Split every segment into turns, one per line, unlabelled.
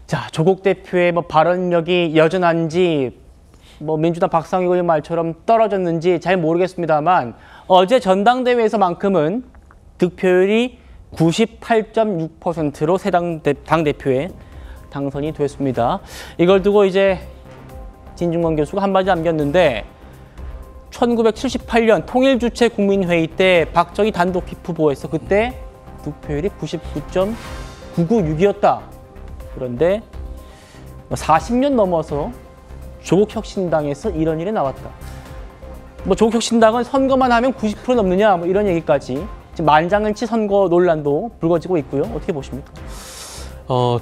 자, 조국 대표의 발언력이 여전한지 민주당 박상익 의원 말처럼 떨어졌는지 잘 모르겠습니다만 어제 전당대회에서만큼은 득표율이 98.6%로 새 당대표에 당선이 됐습니다. 이걸 두고 이제 진중권 교수가 한마디 남겼는데 1978년 통일주체 국민회의 때 박정희 단독 후보에서 그때 득표율이 99.996이었다. 그런데 40년 넘어서 조국혁신당에서 이런 일이 나왔다. 조국혁신당은 선거만 하면 90% 넘느냐 이런 얘기까지 지금 만장일치 선거 논란도 불거지고 있고요. 어떻게 보십니까?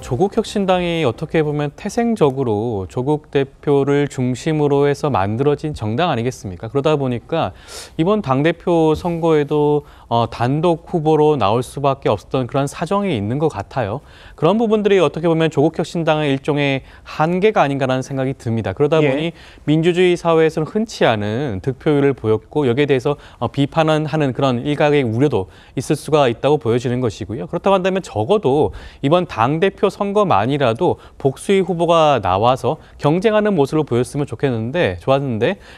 조국혁신당이 어떻게 보면 태생적으로 조국 대표를 중심으로 해서 만들어진 정당 아니겠습니까? 그러다 보니까 이번 당대표 선거에도 단독 후보로 나올 수밖에 없었던 그런 사정이 있는 것 같아요. 그런 부분들이 어떻게 보면 조국혁신당의 일종의 한계가 아닌가라는 생각이 듭니다. 그러다 보니 민주주의 사회에서는 흔치 않은 득표율을 보였고 여기에 대해서 비판하는 그런 일각의 우려도 있을 수가 있다고 보여지는 것이고요. 그렇다고 한다면 적어도 이번 당대표 선거만이라도 복수의 후보가 나와서 경쟁하는 모습을 보였으면 좋았는데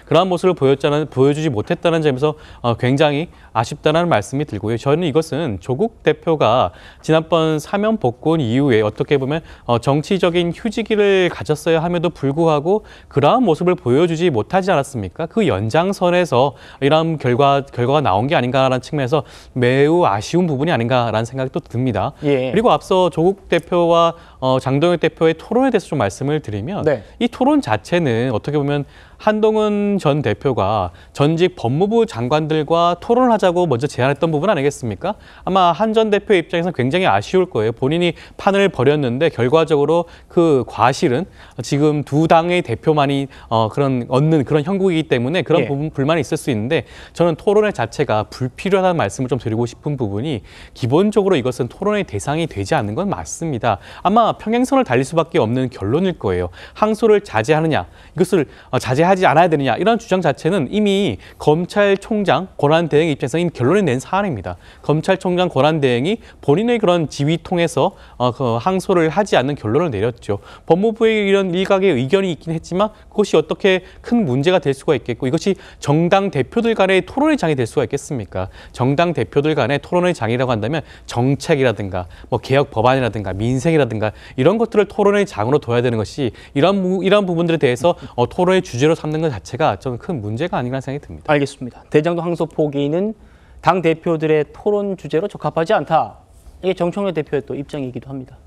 그러한 모습을 보여주지 못했다는 점에서 굉장히 아쉽다는 말씀이 들고요. 저는 이것은 조국 대표가 지난번 사면 복권 이후에 어떻게 보면 정치적인 휴지기를 가졌어야 함에도 불구하고 그러한 모습을 보여주지 못하지 않았습니까? 그 연장선에서 이러한 결과가 나온 게 아닌가라는 측면에서 매우 아쉬운 부분이 아닌가라는 생각이 또 듭니다. 그리고 앞서 조국 대표와 장동혁 대표의 토론에 대해서 좀 말씀을 드리면 이 토론 자체는 어떻게 보면 한동훈 전 대표가 전직 법무부 장관들과 토론을 하자고 먼저 제안했던 부분 아니겠습니까? 아마 한 전 대표의 입장에서는 굉장히 아쉬울 거예요. 본인이 판을 벌였는데 결과적으로 그 과실은 지금 두 당의 대표만이 얻는 그런 형국이기 때문에 그런 부분 불만이 있을 수 있는데 저는 토론회 자체가 불필요하다는 말씀을 좀 드리고 싶은 부분이 기본적으로 이것은 토론의 대상이 되지 않는 건 맞습니다. 아마 평행선을 달릴 수밖에 없는 결론일 거예요. 항소를 자제하느냐, 이것을 자제하지 않아야 되느냐 이런 주장 자체는 이미 검찰총장 권한대행 입장에서 이미 결론을 낸 사안입니다. 검찰총장 권한대행이 본인의 그런 지휘 통해서 항소를 하지 않는 결론을 내렸죠. 법무부의 이런 일각의 의견이 있긴 했지만 그것이 어떻게 큰 문제가 될 수가 있겠고 이것이 정당 대표들 간의 토론의 장이 될 수가 있겠습니까? 정당 대표들 간의 토론의 장이라고 한다면 정책이라든가 개혁 법안이라든가 민생이라든가 이런 것들을 토론의 장으로 둬야 되는 것이 이런 부분들에 대해서 토론의 주제로 삼는 것 자체가 저는 큰 문제가 아닌가 생각이 듭니다.
알겠습니다. 대장동 항소 포기는 당 대표들의 토론 주제로 적합하지 않다. 이게 정청래 대표의 또 입장이기도 합니다.